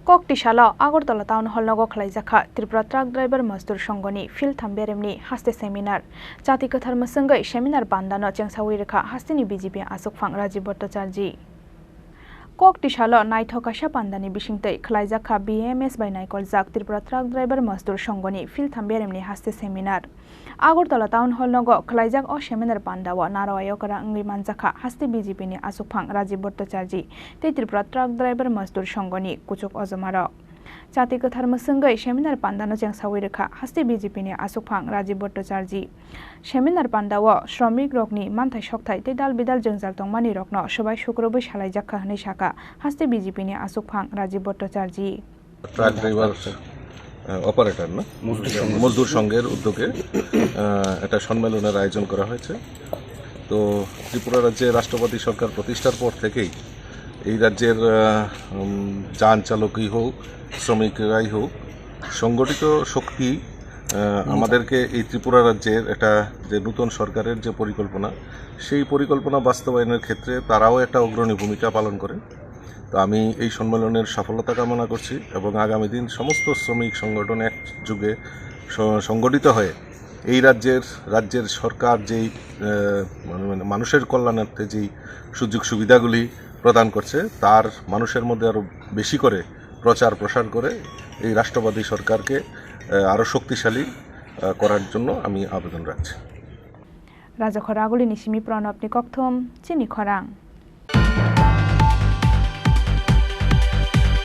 Kokti Shala, Agartala Town Hall Nago Khlaijakha, Tripura Truck Driver Mazdoor Shanggoni, Philtham Beremni, Haste Seminar. Jati Kathar Masangai Seminar Bandano Changsawirika, Hastini BJP Asuk Phang Raji Bhattacharji. Kokti Shala, Naithokasha Pandani Bishingtai, Khlaijakha BMS by Naikol Zak, Tripura Truck Driver Mazdoor Shanggoni, Philtham Beremni, Haste Seminar. Agartala Town Hall Nago Khlaijak o Seminar Pandawa, Narawayo Khorang Manjakha, Haste BJP ni Asuk Phang Raji Bhattacharji, Te Tripura Truck Driver Mazdoor Shanggoni, Kuchuk Ozamaro. Jati Kathar Masangai Seminar Pandano Changsawirika, Haste BJP ni Asuk Phang Raji Bhattacharji. Seminar Pandawa, Shromik Rokni, Manthai Shokthai, Te Dal Bidal Jengzal Tongmani Rokno, Shobai Shukrobai Khlaijakha Hne Shaka, Haste BJP ni Asuk Phang Raji Bhattacharji. Truck driver operator না মজদুর সংঘের উদ্যোগে একটা সম্মেলনের আয়োজন করা হয়েছে। তো ত্রিপুরা রাজ্যে রাষ্ট্রপতি সরকার প্রতিষ্ঠার পর থেকেই এই রাজ্যের যান চালকই হোক শ্রমিকরাই হোক সংগঠিত শক্তি আমাদেরকে এই ত্রিপুরা রাজ্যের একটা যে নতুন সরকারের যে পরিকল্পনা সেই পরিকল্পনা বাস্তবায়নের ক্ষেত্রে তারাও একটা অগ্রণী ভূমিকা পালন করেন। তো আমি এই সম্মেলনের সফলতা কামনা করছি এবং আগামী দিন সমস্ত শ্রমিক সংগঠন একযোগে সংগঠিত হয়ে এই রাজ্যের সরকার যেই মানুষের কল্যাণার্থে যেই সুযোগ সুবিধাগুলি প্রদান করছে তার মানুষের মধ্যে আরও বেশি করে প্রচার প্রসার করে এই রাষ্ট্রবাদী সরকারকে আরও শক্তিশালী করার জন্য আমি আবেদন রাখছি। রাজা খরাগুলি নিশিমি প্রণব নিকথম চিনি খরাং।